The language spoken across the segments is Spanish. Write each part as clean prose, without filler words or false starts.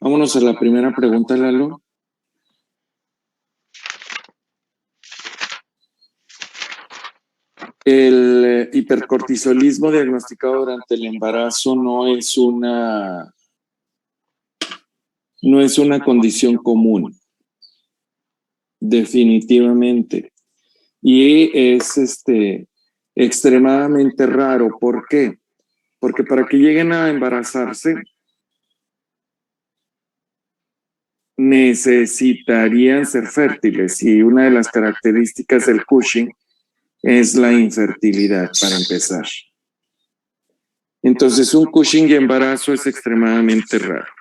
Vámonos a la primera pregunta, Lalo. El hipercortisolismo diagnosticado durante el embarazo no es una condición común, definitivamente. Y es extremadamente raro. ¿Por qué? Porque para que lleguen a embarazarse, necesitarían ser fértiles. Y una de las características del Cushing es la infertilidad, para empezar. Entonces, un Cushing y embarazo es extremadamente raro.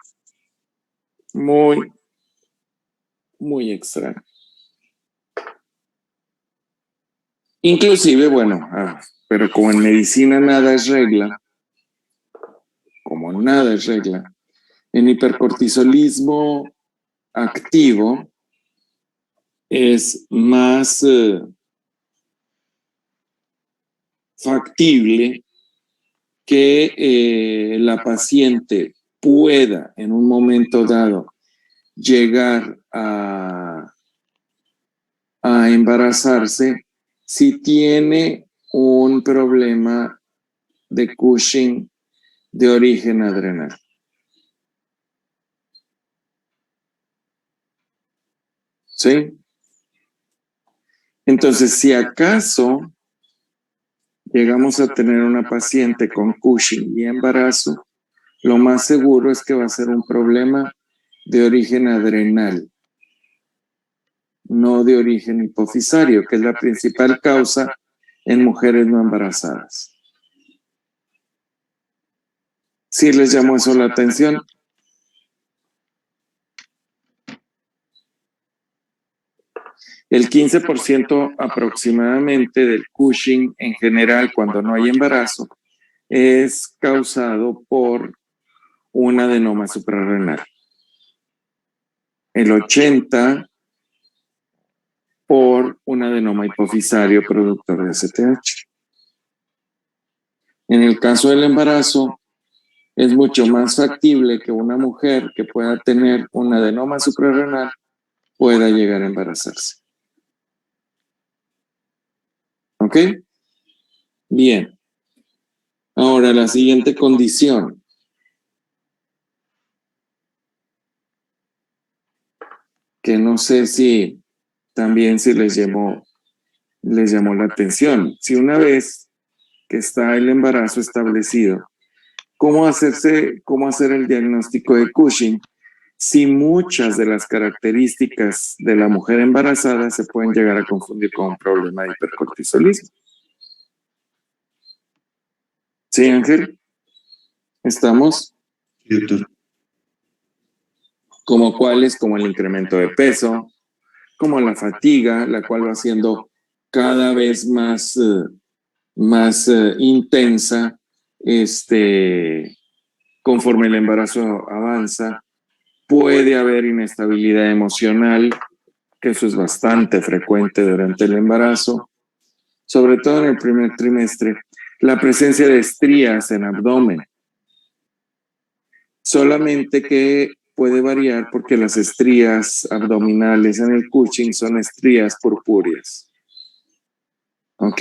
Muy, muy extraño. Inclusive, bueno, pero como en medicina nada es regla, como nada es regla, en hipercortisolismo activo es más factible que la paciente pueda en un momento dado llegar a embarazarse si tiene un problema de Cushing de origen adrenal. ¿Sí? Entonces, si acaso llegamos a tener una paciente con Cushing y embarazo, lo más seguro es que va a ser un problema de origen adrenal, no de origen hipofisario, que es la principal causa en mujeres no embarazadas. ¿Sí les llamó eso la atención? El 15% aproximadamente del Cushing en general, cuando no hay embarazo, es causado por un adenoma suprarrenal. El 80% por un adenoma hipofisario productor de STH. En el caso del embarazo, es mucho más factible que una mujer que pueda tener un adenoma suprarrenal pueda llegar a embarazarse. ¿Ok? Bien. Ahora, la siguiente condición. Que no sé si también se les llamó la atención. Si una vez que está el embarazo establecido, ¿cómo hacer el diagnóstico de Cushing? Si muchas de las características de la mujer embarazada se pueden llegar a confundir con un problema de hipercortisolismo. ¿Sí, Ángel? ¿Estamos? Sí, doctor. Como cuáles, como el incremento de peso, como la fatiga, la cual va siendo cada vez más intensa conforme el embarazo avanza. Puede haber inestabilidad emocional, que eso es bastante frecuente durante el embarazo, sobre todo en el primer trimestre. La presencia de estrías en abdomen, solamente que puede variar porque las estrías abdominales en el Cushing son estrías purpúreas. ¿Ok?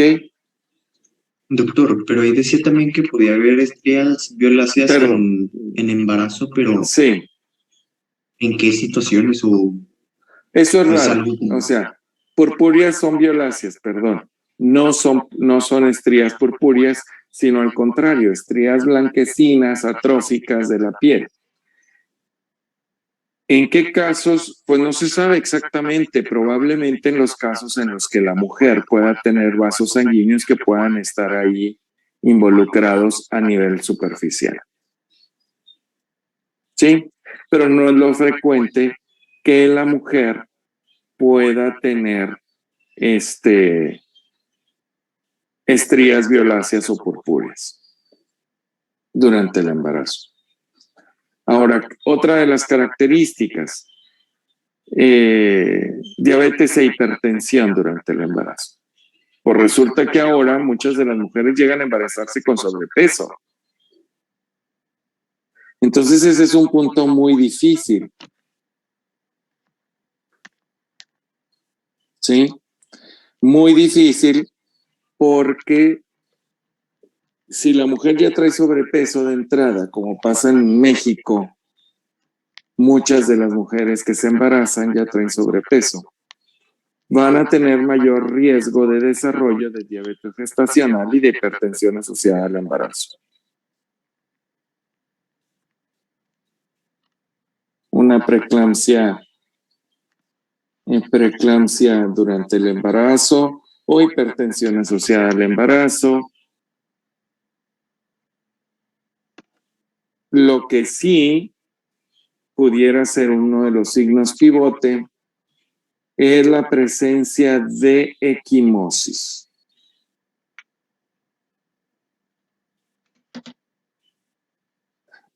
Doctor, pero ahí decía también que podía haber estrías violáceas en embarazo, pero sí. ¿en qué situaciones? Eso es raro. O sea, purpúreas son violáceas, perdón. No son estrías purpúreas, sino al contrario, estrías blanquecinas, atróficas de la piel. ¿En qué casos? Pues no se sabe exactamente, probablemente en los casos en los que la mujer pueda tener vasos sanguíneos que puedan estar ahí involucrados a nivel superficial. ¿Sí? Pero no es lo frecuente que la mujer pueda tener estrías violáceas o purpúreas durante el embarazo. Ahora, otra de las características, diabetes e hipertensión durante el embarazo. Pues resulta que ahora muchas de las mujeres llegan a embarazarse con sobrepeso. Entonces ese es un punto muy difícil. ¿Sí? Muy difícil porque si la mujer ya trae sobrepeso de entrada, como pasa en México, muchas de las mujeres que se embarazan ya traen sobrepeso. Van a tener mayor riesgo de desarrollo de diabetes gestacional y de hipertensión asociada al embarazo. Una preeclampsia durante el embarazo o hipertensión asociada al embarazo. Lo que sí pudiera ser uno de los signos pivote es la presencia de equimosis.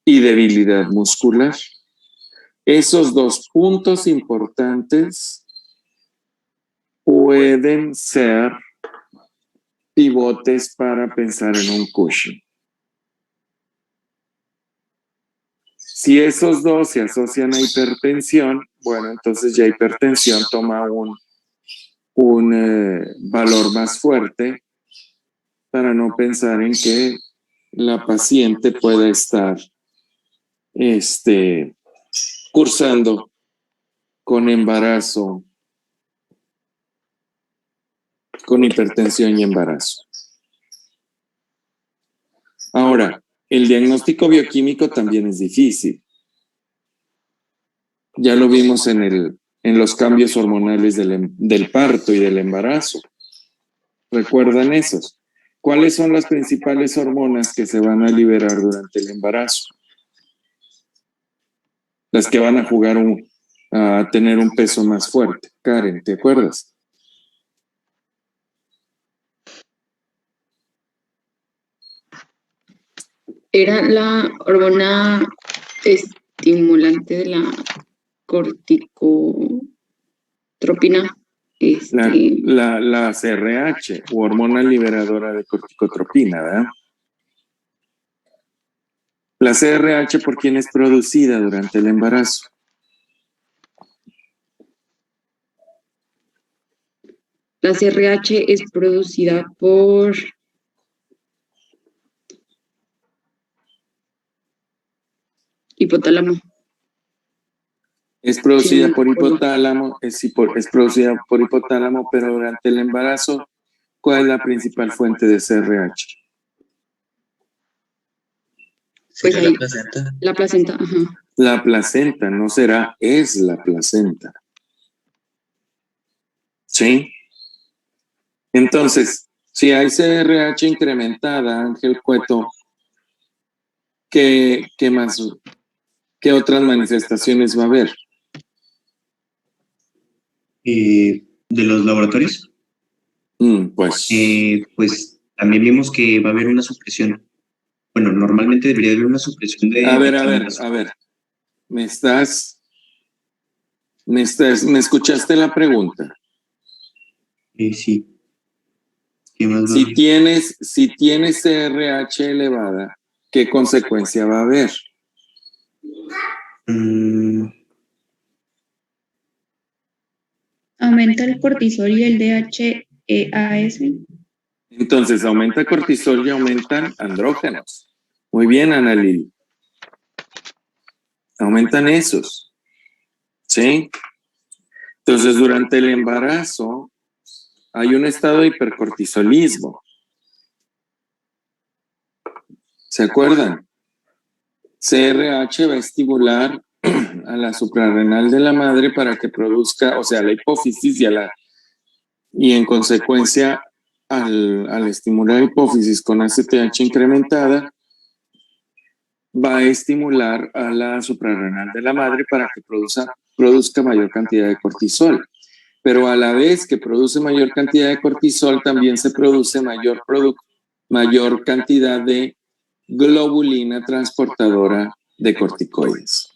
Y debilidad muscular. Esos dos puntos importantes pueden ser pivotes para pensar en un Cushing. Si esos dos se asocian a hipertensión, bueno, entonces ya hipertensión toma un valor más fuerte para no pensar en que la paciente pueda estar cursando con embarazo, con hipertensión y embarazo. Ahora, el diagnóstico bioquímico también es difícil. Ya lo vimos en los cambios hormonales del parto y del embarazo. ¿Recuerdan esos? ¿Cuáles son las principales hormonas que se van a liberar durante el embarazo? Las que van a jugar a tener un peso más fuerte. Karen, ¿te acuerdas? Era la hormona estimulante de la corticotropina. La CRH, o hormona liberadora de corticotropina, ¿verdad? La CRH, ¿por quién es producida durante el embarazo? La CRH es producida por hipotálamo. Es producida por hipotálamo, es producida por hipotálamo, pero durante el embarazo, ¿cuál es la principal fuente de CRH? Pues ahí, la placenta, ajá. La placenta, no será, es la placenta. ¿Sí? Entonces, si hay CRH incrementada, Ángel Cueto, ¿qué más? ¿Qué otras manifestaciones va a haber? ¿De los laboratorios? Pues también vimos que va a haber una supresión. Bueno, normalmente debería haber una supresión de... A ver. ¿Me escuchaste la pregunta? Sí. ¿Qué más va a haber? Si tienes CRH elevada, ¿qué consecuencia va a haber? Aumenta el cortisol y el DHEAS. Entonces, aumenta cortisol y aumentan andrógenos. Muy bien, Ana Lili. Aumentan esos. ¿Sí? Entonces, durante el embarazo hay un estado de hipercortisolismo. ¿Se acuerdan? CRH va a estimular a la suprarrenal de la madre para que produzca, o sea, la hipófisis y en consecuencia, al estimular la hipófisis con ACTH incrementada, va a estimular a la suprarrenal de la madre para que produzca mayor cantidad de cortisol. Pero a la vez que produce mayor cantidad de cortisol, también se produce mayor cantidad de globulina transportadora de corticoides.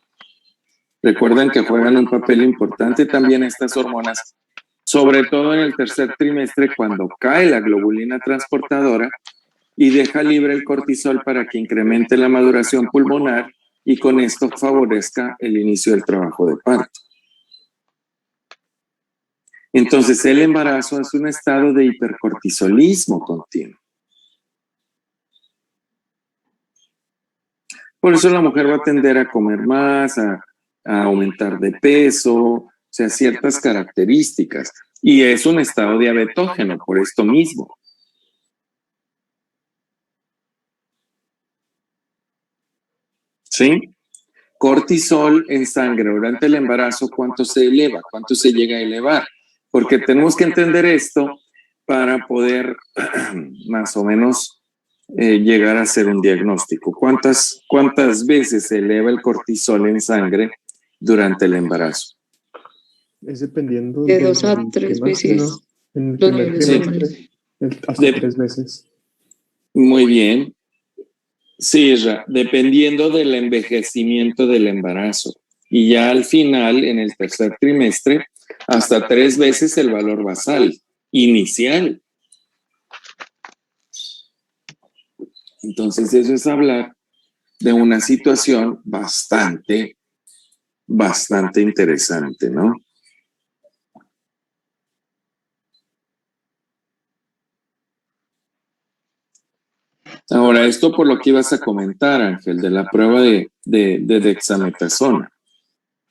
Recuerden que juegan un papel importante también estas hormonas, sobre todo en el tercer trimestre, cuando cae la globulina transportadora y deja libre el cortisol para que incremente la maduración pulmonar y con esto favorezca el inicio del trabajo de parto. Entonces, el embarazo es un estado de hipercortisolismo continuo. Por eso la mujer va a tender a comer más, a aumentar de peso, o sea, ciertas características. Y es un estado diabetógeno por esto mismo. ¿Sí? Cortisol en sangre durante el embarazo, ¿cuánto se eleva? ¿Cuánto se llega a elevar? Porque tenemos que entender esto para poder más o menos llegar a hacer un diagnóstico. ¿Cuántas veces se eleva el cortisol en sangre durante el embarazo? Es dependiendo De del 2 a trimestre, 3 ¿no? veces ¿No? En el los primer niveles trimestre, hasta De- 3 veces. Muy bien. Sí, dependiendo del envejecimiento del embarazo. Y ya al final, en el tercer trimestre, hasta 3 veces el valor basal, inicial. Entonces, eso es hablar de una situación bastante interesante, ¿no? Ahora, esto por lo que ibas a comentar, Ángel, de la prueba de dexametasona.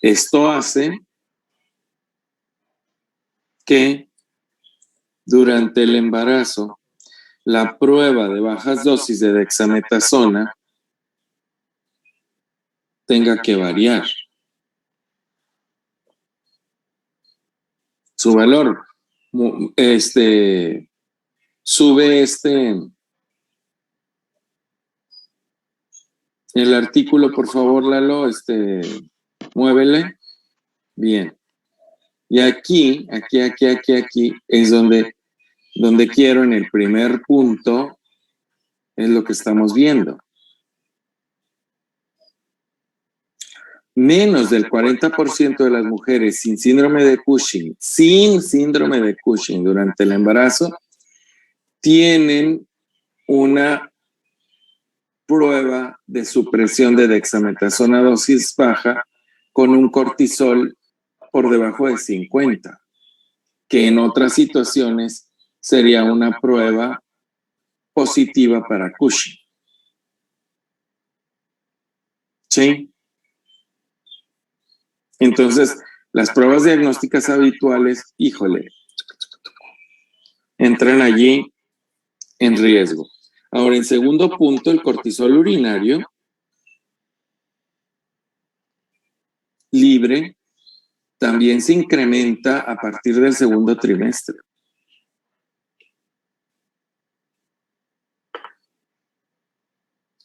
Esto hace que durante el embarazo la prueba de bajas dosis de dexametasona tenga que variar. Su valor sube el artículo, por favor, Lalo, muévele. Bien. Y aquí es donde quiero, en el primer punto, es lo que estamos viendo. Menos del 40% de las mujeres sin síndrome de Cushing, durante el embarazo, tienen una prueba de supresión de dexametasona dosis baja con un cortisol por debajo de 50, que en otras situaciones sería una prueba positiva para Cushing. ¿Sí? Entonces, las pruebas diagnósticas habituales, híjole, entran allí en riesgo. Ahora, en segundo punto, el cortisol urinario libre también se incrementa a partir del segundo trimestre.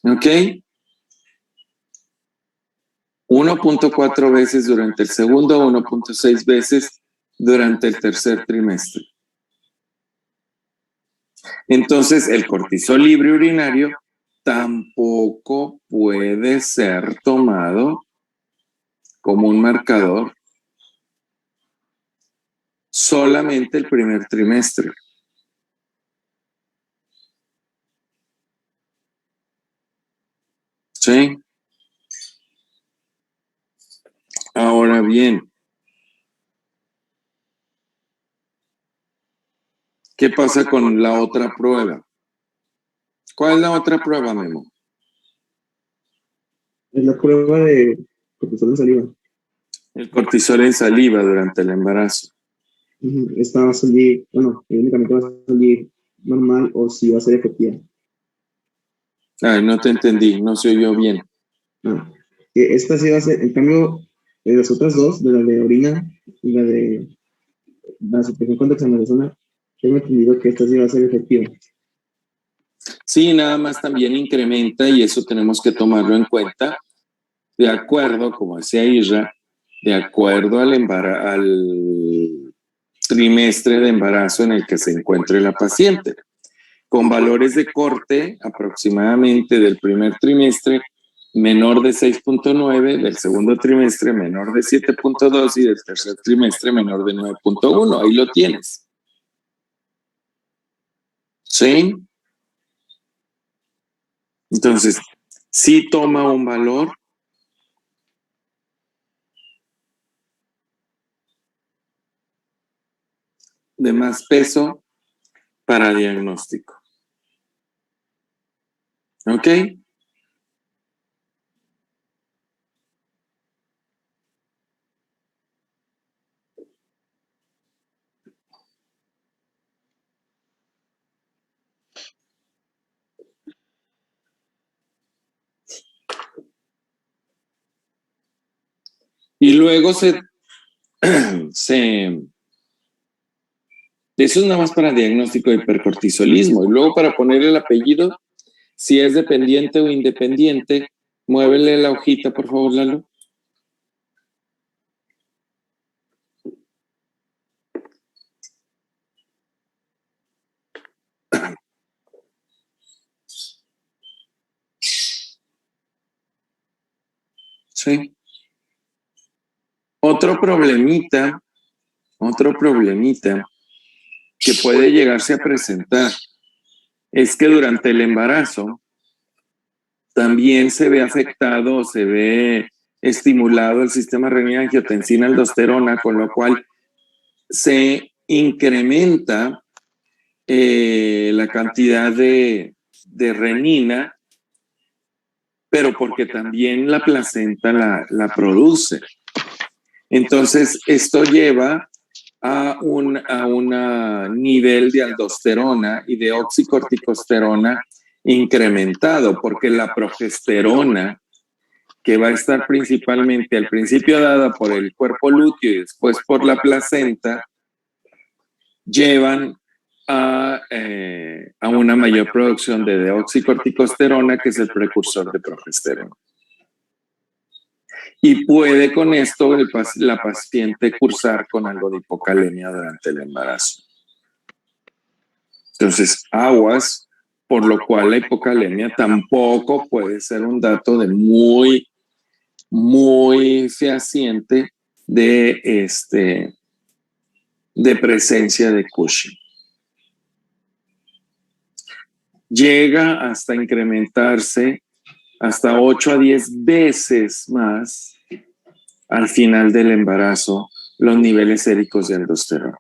¿Ok? 1.4 veces durante el segundo, 1.6 veces durante el tercer trimestre. Entonces, el cortisol libre urinario tampoco puede ser tomado como un marcador solamente el primer trimestre. ¿Sí? Ahora bien, ¿qué pasa con la otra prueba? ¿Cuál es la otra prueba, Memo? Es la prueba de cortisol en saliva. El cortisol en saliva durante el embarazo. Esta va a salir, bueno, únicamente va a salir normal o si va a ser efectiva. Ay, no te entendí, no se oyó bien. Que esta sí va a ser, en cambio, de las otras dos, de la de orina y la de la supresión con dexametasona, tengo entendido que esta sí va a ser efectiva. Sí, nada más también incrementa y eso tenemos que tomarlo en cuenta de acuerdo, como decía Isra, de acuerdo al trimestre de embarazo en el que se encuentre la paciente, con valores de corte aproximadamente del primer trimestre menor de 6.9, del segundo trimestre menor de 7.2 y del tercer trimestre menor de 9.1. Ahí lo tienes. ¿Sí? Entonces, sí toma un valor de más peso para diagnóstico. ¿Ok? Y luego eso es nada más para diagnóstico de hipercortisolismo. Y luego para poner el apellido, si es dependiente o independiente, muévele la hojita, por favor, Lalo. Sí. Otro problemita que puede llegarse a presentar es que durante el embarazo también se ve afectado, se ve estimulado el sistema renina-angiotensina-aldosterona, con lo cual se incrementa la cantidad de renina, pero porque también la placenta la produce. Entonces, esto lleva a un nivel de aldosterona y de oxicorticosterona incrementado, porque la progesterona, que va a estar principalmente al principio dada por el cuerpo lúteo y después por la placenta, llevan a una mayor producción de deoxicorticosterona, que es el precursor de progesterona. Y puede con esto la paciente cursar con algo de hipocalemia durante el embarazo. Entonces, aguas, por lo cual la hipocalemia tampoco puede ser un dato de muy fehaciente de presencia de Cushing. Llega hasta incrementarse hasta 8 a 10 veces más al final del embarazo los niveles séricos de aldosterona.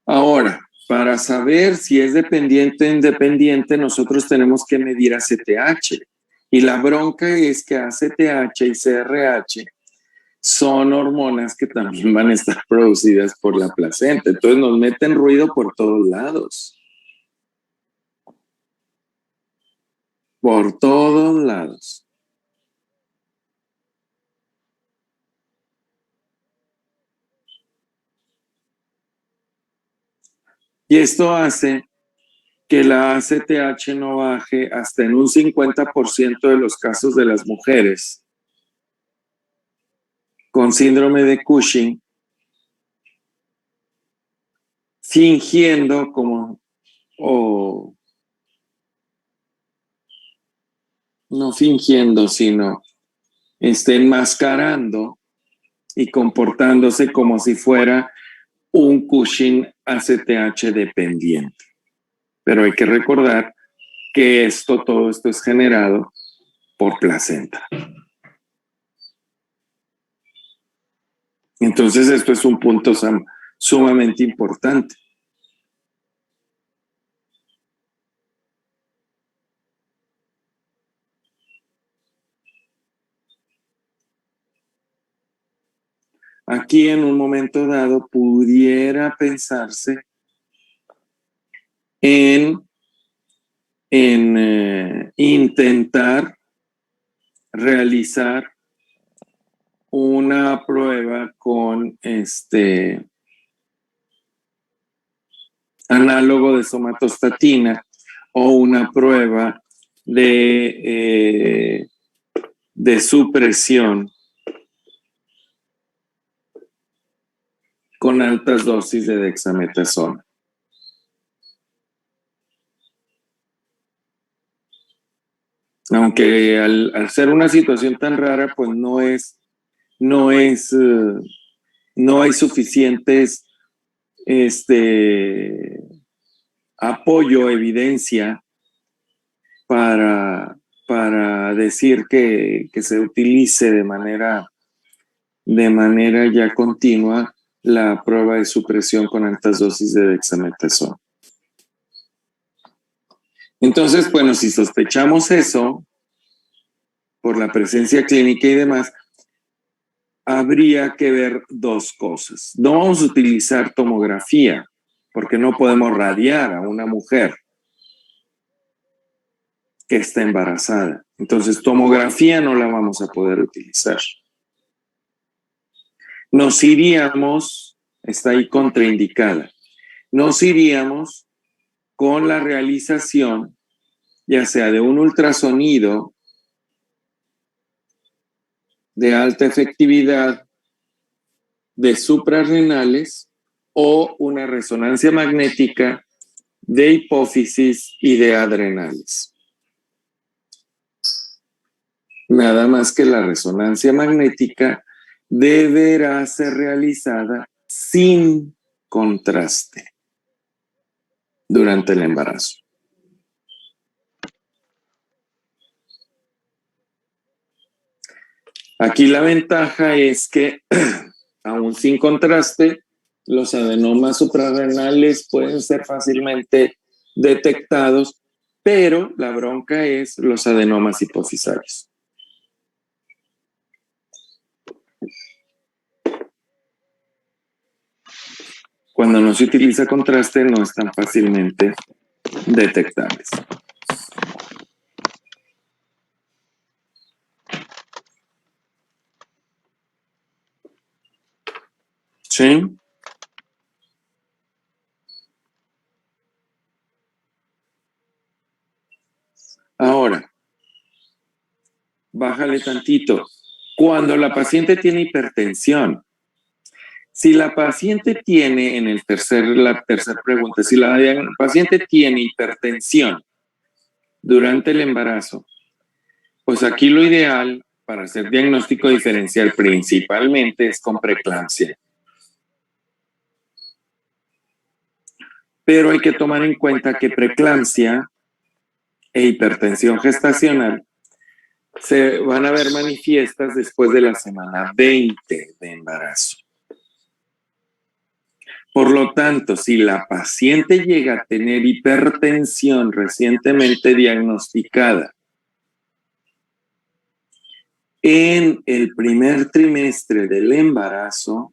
Ahora, para saber si es dependiente o independiente, nosotros tenemos que medir ACTH. Y la bronca es que ACTH y CRH son hormonas que también van a estar producidas por la placenta. Entonces nos meten ruido por todos lados. Por todos lados. Y esto hace que la ACTH no baje hasta en un 50% de los casos de las mujeres con síndrome de Cushing, fingiendo o no fingiendo, sino enmascarando y comportándose como si fuera un Cushing ACTH dependiente. Pero hay que recordar que todo esto es generado por placenta. Entonces esto es un punto sumamente importante. Aquí en un momento dado pudiera pensarse en intentar realizar una prueba con análogo de somatostatina o una prueba de supresión con altas dosis de dexametasona. Aunque al ser una situación tan rara, pues no hay suficientes apoyo, evidencia para para decir que se utilice de manera ya continua la prueba de supresión con altas dosis de dexametasona. Entonces, bueno, si sospechamos eso, por la presencia clínica y demás, habría que ver dos cosas. No vamos a utilizar tomografía, porque no podemos radiar a una mujer que está embarazada. Entonces, tomografía no la vamos a poder utilizar. Nos iríamos, está ahí contraindicada, nos iríamos con la realización, ya sea de un ultrasonido de alta efectividad de suprarrenales o una resonancia magnética de hipófisis y de adrenales. Nada más que la resonancia magnética deberá ser realizada sin contraste durante el embarazo. Aquí la ventaja es que, aún sin contraste, los adenomas suprarrenales pueden ser fácilmente detectados, pero la bronca es los adenomas hipofisarios. Cuando no se utiliza contraste, no están fácilmente detectables. ¿Sí? Ahora, bájale tantito. Cuando la paciente tiene hipertensión, si la paciente tiene, la tercera pregunta, si la paciente tiene hipertensión durante el embarazo, pues aquí lo ideal para hacer diagnóstico diferencial principalmente es con preeclampsia. Pero hay que tomar en cuenta que preeclampsia e hipertensión gestacional se van a ver manifiestas después de la semana 20 de embarazo. Por lo tanto, si la paciente llega a tener hipertensión recientemente diagnosticada en el primer trimestre del embarazo,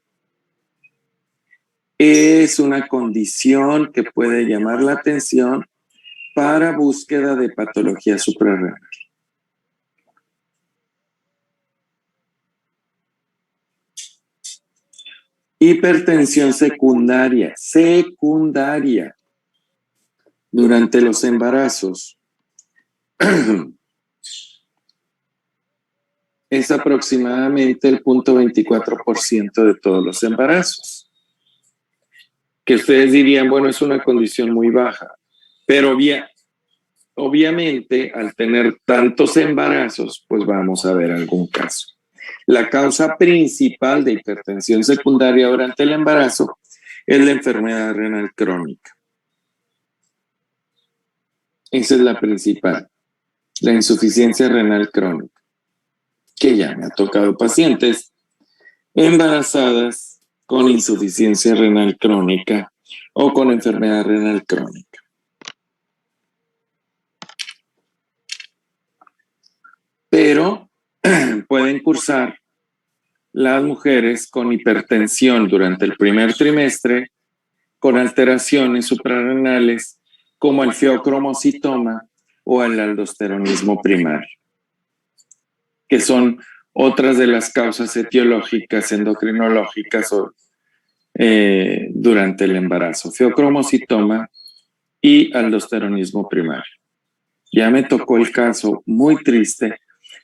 es una condición que puede llamar la atención para búsqueda de patología suprarrenal. Hipertensión secundaria durante los embarazos es aproximadamente el 0.24% de todos los embarazos. Que ustedes dirían, bueno, es una condición muy baja, pero obviamente al tener tantos embarazos, pues vamos a ver algún caso. La causa principal de hipertensión secundaria durante el embarazo es la enfermedad renal crónica. Esa es la principal, la insuficiencia renal crónica, que ya me ha tocado pacientes embarazadas con insuficiencia renal crónica o con enfermedad renal crónica. Pero pueden cursar las mujeres con hipertensión durante el primer trimestre, con alteraciones suprarrenales como el feocromocitoma o el aldosteronismo primario, que son otras de las causas etiológicas endocrinológicas durante el embarazo, feocromocitoma y aldosteronismo primario. Ya me tocó el caso muy triste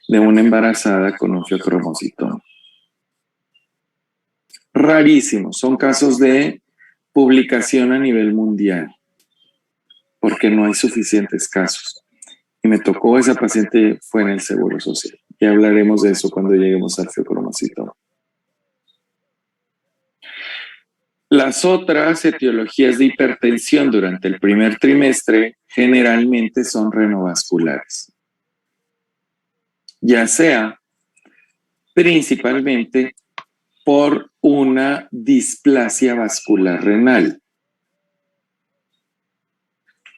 de una embarazada con un feocromocitoma. Rarísimos, son casos de publicación a nivel mundial, porque no hay suficientes casos. Y me tocó, esa paciente fue en el Seguro Social. Ya hablaremos de eso cuando lleguemos al feocromocitoma. Las otras etiologías de hipertensión durante el primer trimestre generalmente son renovasculares. ya sea principalmente por una displasia vascular renal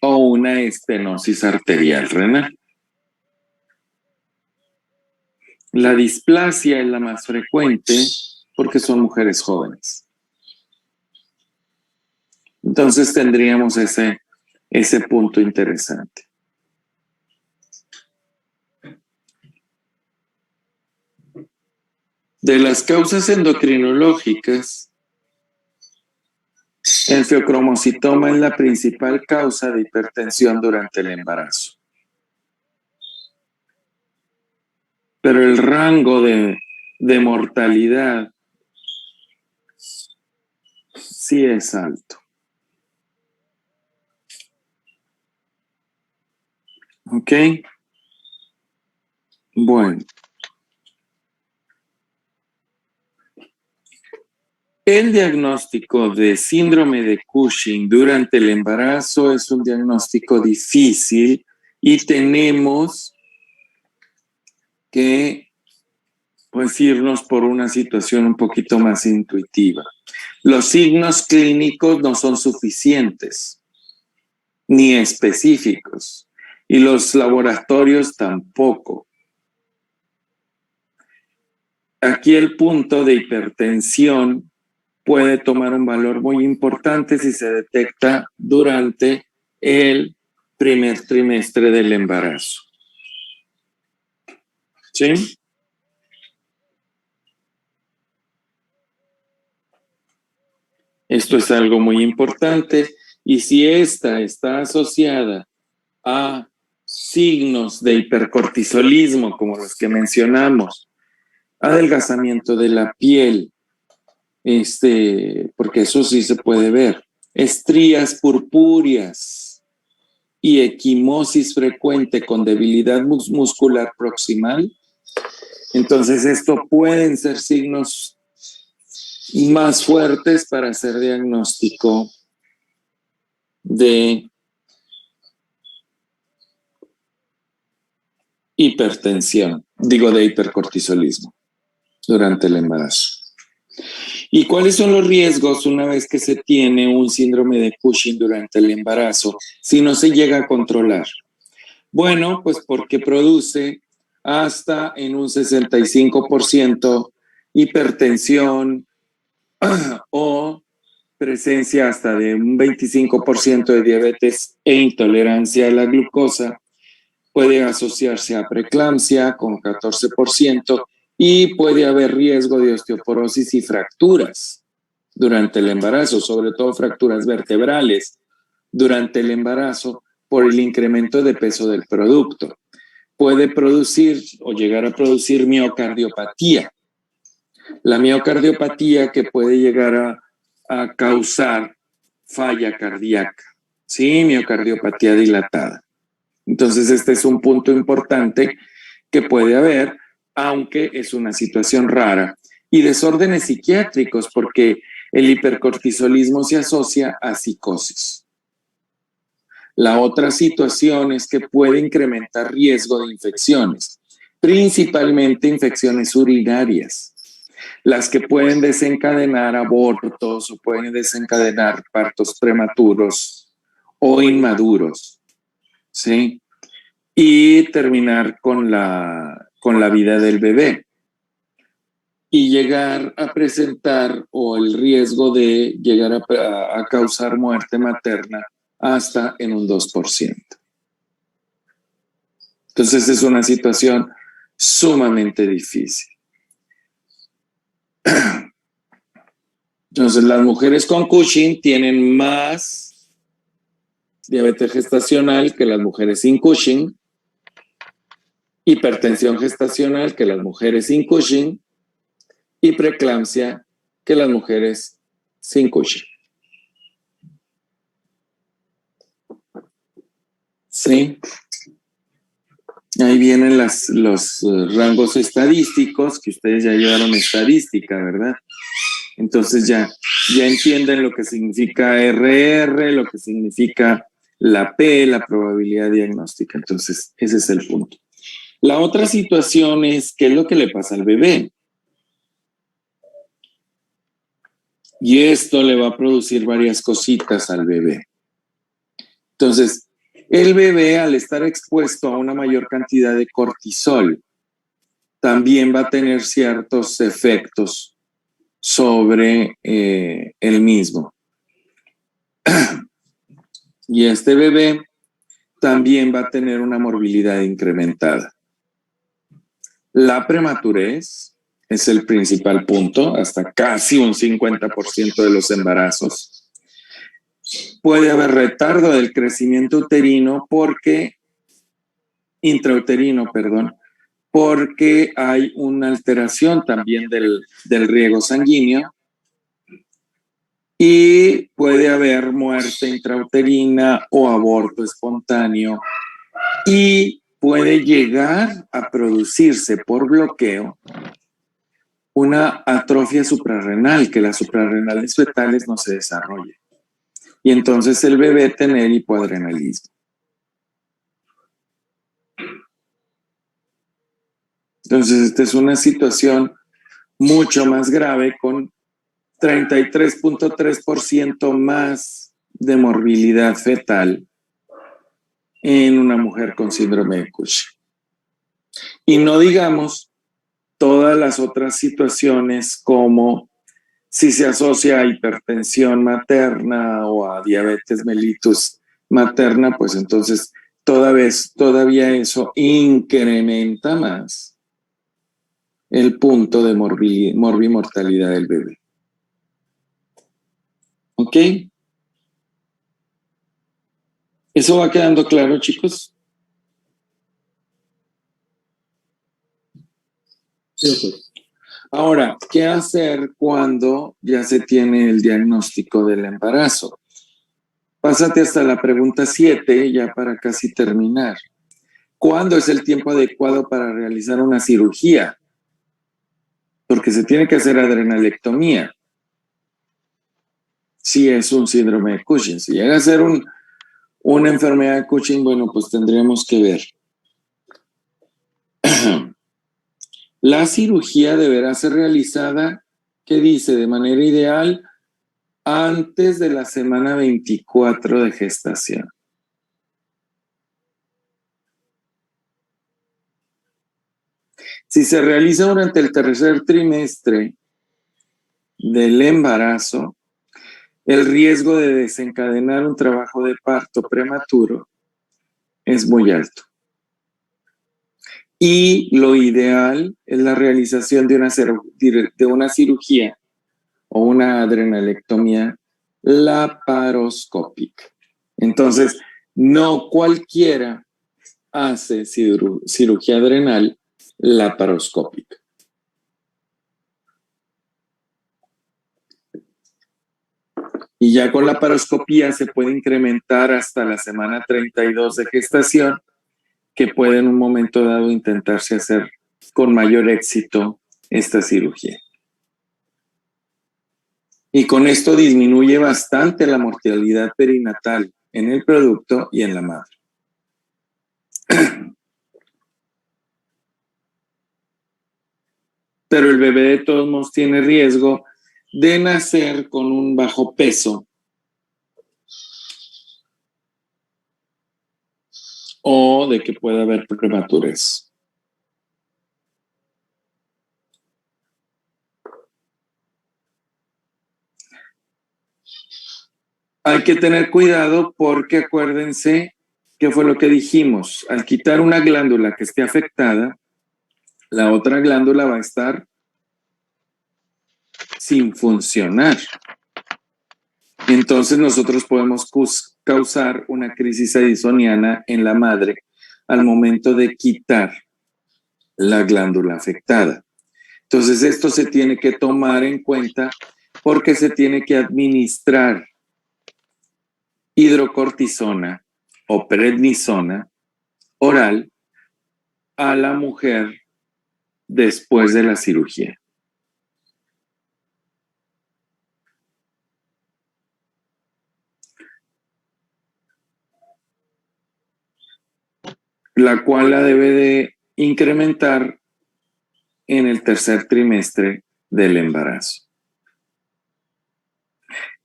o una estenosis arterial renal. La displasia es la más frecuente porque son mujeres jóvenes. Entonces tendríamos ese punto interesante. De las causas endocrinológicas, el feocromocitoma es la principal causa de hipertensión durante el embarazo. Pero el rango de mortalidad sí es alto. ¿Ok? Bueno. El diagnóstico de síndrome de Cushing durante el embarazo es un diagnóstico difícil y tenemos que pues irnos por una situación un poquito más intuitiva. Los signos clínicos no son suficientes ni específicos y los laboratorios tampoco. Aquí el punto de hipertensión puede tomar un valor muy importante si se detecta durante el primer trimestre del embarazo. ¿Sí? Esto es algo muy importante y si esta está asociada a signos de hipercortisolismo como los que mencionamos, adelgazamiento de la piel, porque eso sí se puede ver, estrías purpúreas y equimosis frecuente con debilidad muscular proximal, entonces esto pueden ser signos más fuertes para hacer diagnóstico de hipertensión, de hipercortisolismo durante el embarazo. ¿Y cuáles son los riesgos una vez que se tiene un síndrome de Cushing durante el embarazo si no se llega a controlar? Bueno, pues porque produce hasta en un 65% hipertensión o presencia hasta de un 25% de diabetes e intolerancia a la glucosa. Puede asociarse a preeclampsia con 14% y puede haber riesgo de osteoporosis y fracturas durante el embarazo, sobre todo fracturas vertebrales durante el embarazo por el incremento de peso del producto. Puede producir o llegar a producir miocardiopatía. La miocardiopatía que puede llegar a causar falla cardíaca, ¿sí? Miocardiopatía dilatada. Entonces, este es un punto importante que puede haber, aunque es una situación rara. Y desórdenes psiquiátricos, porque el hipercortisolismo se asocia a psicosis. La otra situación es que puede incrementar riesgo de infecciones, principalmente infecciones urinarias, las que pueden desencadenar abortos o pueden desencadenar partos prematuros o inmaduros, ¿sí? Y terminar con la vida del bebé y llegar a presentar o el riesgo de llegar a causar muerte materna hasta en un 2%. Entonces es una situación sumamente difícil. Entonces las mujeres con Cushing tienen más diabetes gestacional que las mujeres sin Cushing, hipertensión gestacional que las mujeres sin Cushing y preeclampsia que las mujeres sin Cushing. Sí. Ahí vienen los rangos estadísticos, que ustedes ya llevaron estadística, ¿verdad? Entonces ya entienden lo que significa RR, lo que significa la P, la probabilidad diagnóstica. Entonces, ese es el punto. La otra situación es qué es lo que le pasa al bebé. Y esto le va a producir varias cositas al bebé. Entonces, el bebé al estar expuesto a una mayor cantidad de cortisol, también va a tener ciertos efectos sobre el mismo. Y este bebé también va a tener una morbilidad incrementada. La prematurez es el principal punto, hasta casi un 50% de los embarazos. Puede haber retardo del crecimiento uterino intrauterino, porque hay una alteración también del riego sanguíneo y puede haber muerte intrauterina o aborto espontáneo y puede llegar a producirse por bloqueo una atrofia suprarrenal, que las suprarrenales fetales no se desarrollen. Y entonces el bebé tener hipoadrenalismo. Entonces esta es una situación mucho más grave con 33.3% más de morbilidad fetal en una mujer con síndrome de Cushing. Y no digamos todas las otras situaciones como si se asocia a hipertensión materna o a diabetes mellitus materna, pues entonces todavía eso incrementa más el punto de morbimortalidad del bebé. ¿Ok? ¿Eso va quedando claro, chicos? Sí, doctor. Ahora, ¿qué hacer cuando ya se tiene el diagnóstico del embarazo? Pásate hasta la pregunta 7, ya para casi terminar. ¿Cuándo es el tiempo adecuado para realizar una cirugía? Porque se tiene que hacer adrenalectomía. Si es un síndrome de Cushing. Si llega a ser una enfermedad de Cushing, bueno, pues tendríamos que ver. La cirugía deberá ser realizada, ¿qué dice? De manera ideal, antes de la semana 24 de gestación. Si se realiza durante el tercer trimestre del embarazo, el riesgo de desencadenar un trabajo de parto prematuro es muy alto. Y lo ideal es la realización de una cirugía o una adrenalectomía laparoscópica. Entonces, no cualquiera hace cirugía adrenal laparoscópica. Y ya con la laparoscopía se puede incrementar hasta la semana 32 de gestación, que puede en un momento dado intentarse hacer con mayor éxito esta cirugía. Y con esto disminuye bastante la mortalidad perinatal en el producto y en la madre. Pero el bebé de todos modos tiene riesgo de nacer con un bajo peso o de que pueda haber prematurez. Hay que tener cuidado porque acuérdense que fue lo que dijimos. Al quitar una glándula que esté afectada, la otra glándula va a estar sin funcionar. Entonces nosotros podemos causar una crisis addisoniana en la madre al momento de quitar la glándula afectada. Entonces esto se tiene que tomar en cuenta porque se tiene que administrar hidrocortisona o prednisona oral a la mujer después de la cirugía. La cual la debe de incrementar en el tercer trimestre del embarazo.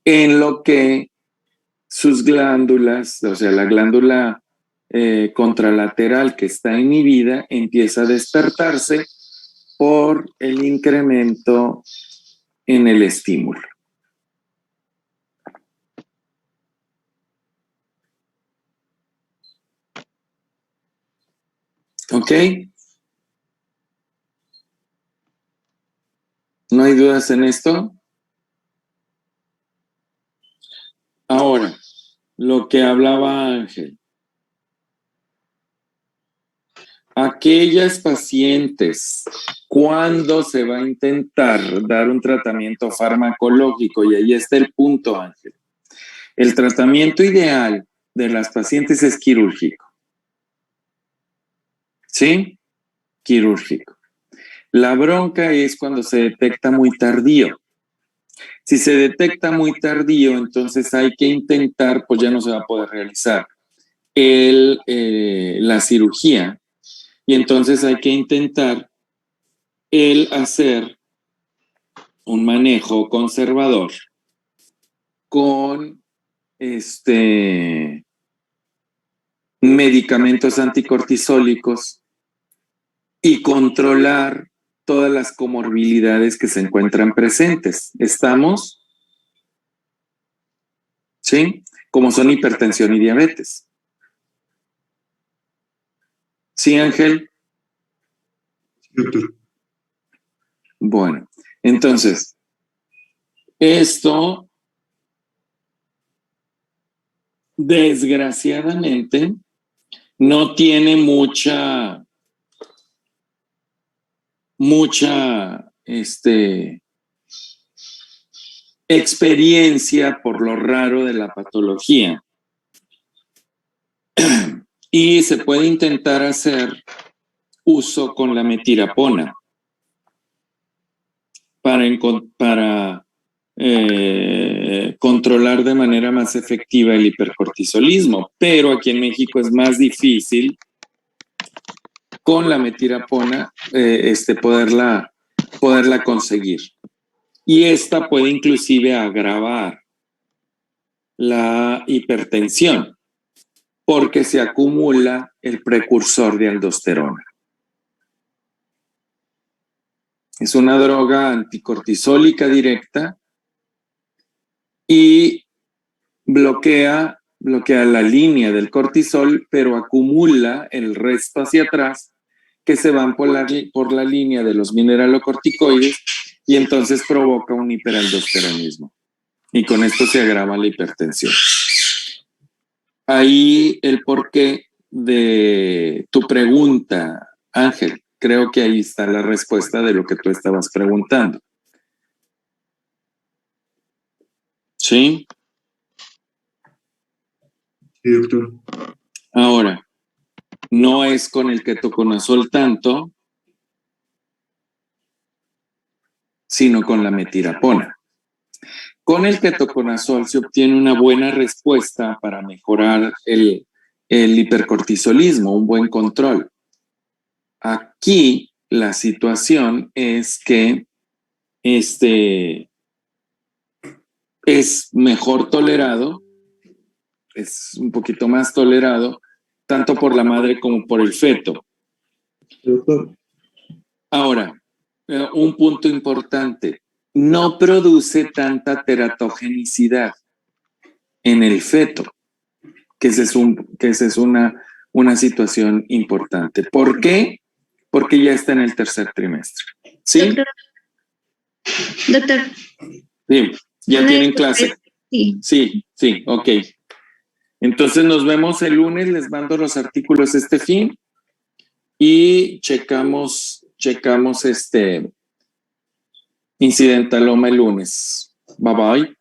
En lo que sus glándulas, o sea, la glándula contralateral que está inhibida, empieza a despertarse por el incremento en el estímulo. ¿Ok? ¿No hay dudas en esto? Ahora, lo que hablaba Ángel. Aquellas pacientes, cuando se va a intentar dar un tratamiento farmacológico, y ahí está el punto, Ángel. El tratamiento ideal de las pacientes es quirúrgico. ¿Sí? Quirúrgico. La bronca es cuando se detecta muy tardío. Si se detecta muy tardío, entonces hay que intentar, pues ya no se va a poder realizar la cirugía. Y entonces hay que intentar hacer un manejo conservador con medicamentos anticortisólicos y controlar todas las comorbilidades que se encuentran presentes. ¿Estamos? ¿Sí? Como son hipertensión y diabetes. ¿Sí, Ángel? Doctor. Bueno, entonces, esto, desgraciadamente, no tiene mucha experiencia por lo raro de la patología. Y se puede intentar hacer uso con la metirapona para controlar de manera más efectiva el hipercortisolismo, pero aquí en México es más difícil con la metirapona poderla conseguir. Y esta puede inclusive agravar la hipertensión porque se acumula el precursor de aldosterona. Es una droga anticortisólica directa y bloquea la línea del cortisol, pero acumula el resto hacia atrás que se van por la línea de los mineralocorticoides y entonces provoca un hiperaldosteronismo. Y con esto se agrava la hipertensión. Ahí el porqué de tu pregunta, Ángel. Creo que ahí está la respuesta de lo que tú estabas preguntando. ¿Sí? Sí, doctor. Ahora, no es con el ketoconazol tanto, sino con la metirapona. Con el ketoconazol se obtiene una buena respuesta para mejorar el hipercortisolismo, un buen control. Aquí la situación es que es mejor tolerado, es un poquito más tolerado, tanto por la madre como por el feto. Doctor. Ahora, un punto importante, no produce tanta teratogenicidad en el feto, que esa es una situación importante. ¿Por qué? Porque ya está en el tercer trimestre. ¿Sí? Doctor. Sí, ya tienen clase. Sí. Sí, ok. Entonces nos vemos el lunes, les mando los artículos este fin y checamos incidentaloma el lunes. Bye bye.